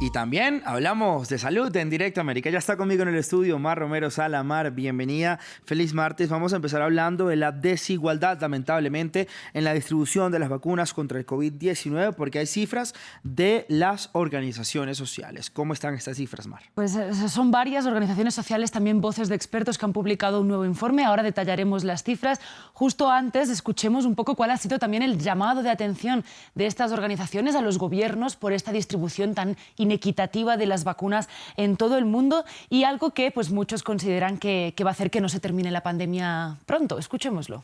Y también hablamos de salud en Directo América. Ya está conmigo en el estudio Mar Romero Sala. Mar, bienvenida. Feliz martes. Vamos a empezar hablando de la desigualdad, lamentablemente, en la distribución de las vacunas contra el COVID-19, porque hay cifras de las organizaciones sociales. ¿Cómo están estas cifras, Mar? Pues son varias organizaciones sociales, también voces de expertos que han publicado un nuevo informe. Ahora detallaremos las cifras. Justo antes, escuchemos un poco cuál ha sido también el llamado de atención de estas organizaciones a los gobiernos por esta distribución tan inequitativa de las vacunas en todo el mundo y algo que pues, muchos consideran que va a hacer que no se termine la pandemia pronto. Escuchémoslo.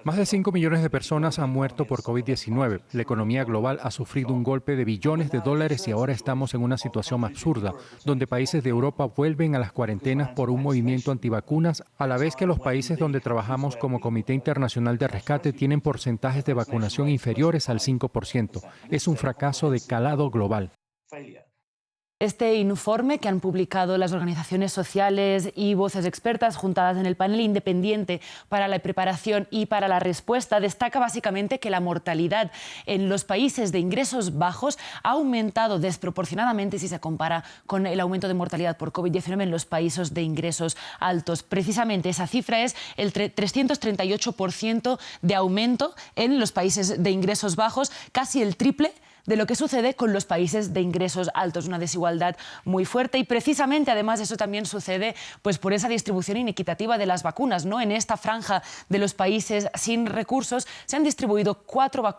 Más de 5 millones de personas han muerto por COVID-19. La economía global ha sufrido un golpe de billones de dólares y ahora estamos en una situación absurda, donde países de Europa vuelven a las cuarentenas por un movimiento antivacunas, a la vez que los países donde trabajamos como Comité Internacional de Rescate tienen porcentajes de vacunación inferiores al 5%. Es un fracaso de calado global. Este informe que han publicado las organizaciones sociales y voces expertas juntadas en el panel independiente para la preparación y para la respuesta destaca básicamente que la mortalidad en los países de ingresos bajos ha aumentado desproporcionadamente si se compara con el aumento de mortalidad por COVID-19 en los países de ingresos altos. Precisamente esa cifra es el 338% de aumento en los países de ingresos bajos, casi el triple de lo que sucede con los países de ingresos altos, una desigualdad muy fuerte y precisamente además eso también sucede pues por esa distribución inequitativa de las vacunas, ¿no? En esta franja de los países sin recursos se han distribuido 4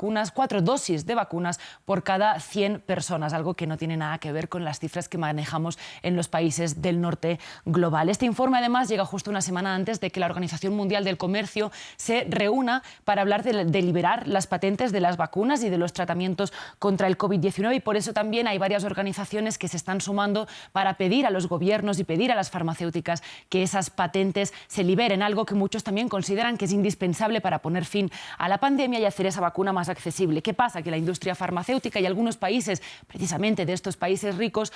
dosis de vacunas por cada 100 personas, algo que no tiene nada que ver con las cifras que manejamos en los países del norte global. Este informe además llega justo una semana antes de que la Organización Mundial del Comercio se reúna para hablar de liberar las patentes de las vacunas y de los tratamientos contra el COVID-19 y por eso también hay varias organizaciones que se están sumando para pedir a los gobiernos y pedir a las farmacéuticas que esas patentes se liberen, algo que muchos también consideran que es indispensable para poner fin a la pandemia y hacer esa vacuna más accesible. ¿Qué pasa? Que la industria farmacéutica y algunos países, precisamente de estos países ricos,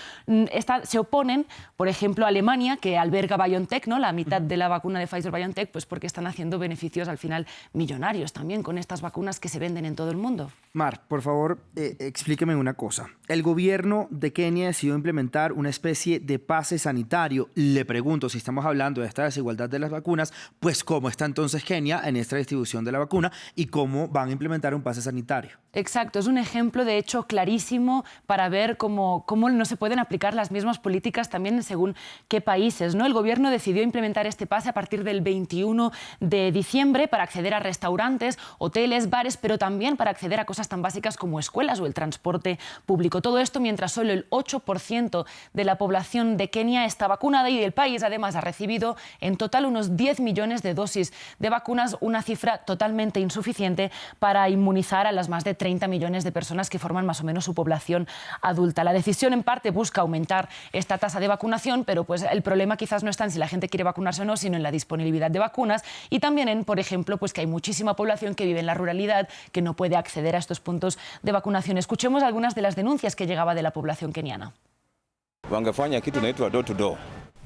se oponen, por ejemplo, Alemania, que alberga BioNTech, ¿no? La mitad de la vacuna de Pfizer-BioNTech, pues porque están haciendo beneficios al final millonarios también con estas vacunas que se venden en todo el mundo. Mar, por favor, explíqueme una cosa. El gobierno de Kenia decidió implementar una especie de pase sanitario. Le pregunto, si estamos hablando de esta desigualdad de las vacunas, pues ¿cómo está entonces Kenia en esta distribución de la vacuna y cómo van a implementar un pase sanitario? Exacto, es un ejemplo de hecho clarísimo para ver cómo no se pueden aplicar las mismas políticas también según qué países, ¿no? El gobierno decidió implementar este pase a partir del 21 de diciembre para acceder a restaurantes, hoteles, bares, pero también para acceder a cosas tan básicas como escuelas o el transporte público. Todo esto mientras solo el 8% de la población de Kenia está vacunada y el país además ha recibido en total unos 10 millones de dosis de vacunas, una cifra totalmente insuficiente para inmunizar a las más de 30 millones de personas que forman más o menos su población adulta. La decisión en parte busca aumentar esta tasa de vacunación, pero pues el problema quizás no está en si la gente quiere vacunarse o no, sino en la disponibilidad de vacunas y también en, por ejemplo, pues que hay muchísima población que vive en la ruralidad que no puede acceder a estos puntos de vacunación. Escuchemos algunas de las denuncias que llegaba de la población keniana.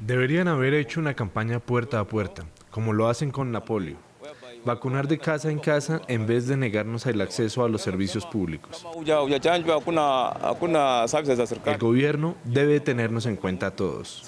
Deberían haber hecho una campaña puerta a puerta, como lo hacen con la polio. Vacunar de casa en casa en vez de negarnos el acceso a los servicios públicos. El gobierno debe tenernos en cuenta a todos.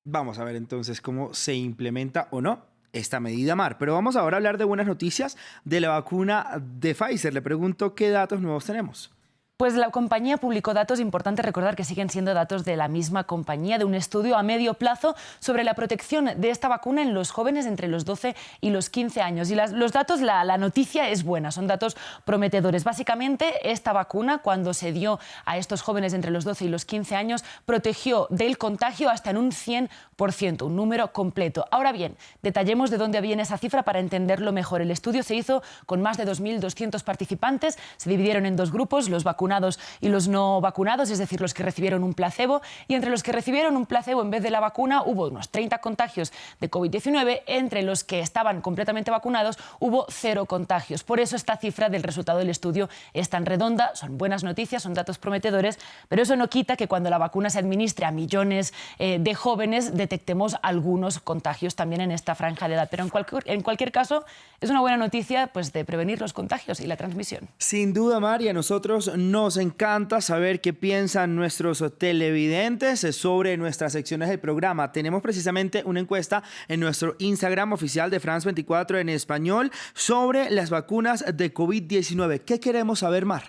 Vamos a ver entonces cómo se implementa o no esta medida, Mar. Pero vamos ahora a hablar de buenas noticias de la vacuna de Pfizer. Le pregunto qué datos nuevos tenemos. Pues la compañía publicó datos, importante recordar que siguen siendo datos de la misma compañía, de un estudio a medio plazo sobre la protección de esta vacuna en los jóvenes entre los 12 y los 15 años. Y los datos, la noticia es buena, son datos prometedores. Básicamente, esta vacuna, cuando se dio a estos jóvenes entre los 12 y los 15 años, protegió del contagio hasta en un 100%, un número completo. Ahora bien, detallemos de dónde viene esa cifra para entenderlo mejor. El estudio se hizo con más de 2.200 participantes, se dividieron en 2 grupos, los vacunados vacunados y los no vacunados, es decir, los que recibieron un placebo. Y entre los que recibieron un placebo en vez de la vacuna hubo unos 30 contagios de COVID-19. Entre los que estaban completamente vacunados hubo 0 contagios. Por eso esta cifra del resultado del estudio es tan redonda. Son buenas noticias, son datos prometedores, pero eso no quita que cuando la vacuna se administre a millones de jóvenes detectemos algunos contagios también en esta franja de edad. Pero en cualquier caso es una buena noticia, pues, de prevenir los contagios y la transmisión. Sin duda, Mari, a nosotros nos encanta saber qué piensan nuestros televidentes sobre nuestras secciones del programa. Tenemos precisamente una encuesta en nuestro Instagram oficial de France 24 en español sobre las vacunas de COVID-19. ¿Qué queremos saber, Mar?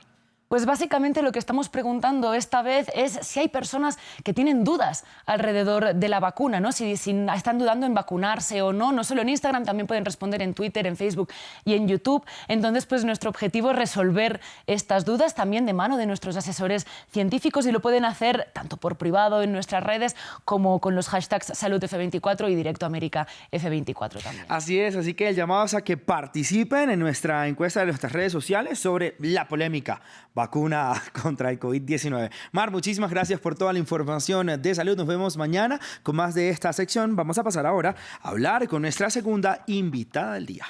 Pues básicamente lo que estamos preguntando esta vez es si hay personas que tienen dudas alrededor de la vacuna, ¿no? Si están dudando en vacunarse o no. No solo en Instagram, también pueden responder en Twitter, en Facebook y en YouTube. Entonces, pues nuestro objetivo es resolver estas dudas también de mano de nuestros asesores científicos, y lo pueden hacer tanto por privado en nuestras redes como con los hashtags SaludF24 y Directo América F24 también. Así es, así que el llamado es a que participen en nuestra encuesta de nuestras redes sociales sobre la polémica vacuna contra el COVID-19. Mar, muchísimas gracias por toda la información de salud. Nos vemos mañana con más de esta sección. Vamos a pasar ahora a hablar con nuestra segunda invitada del día.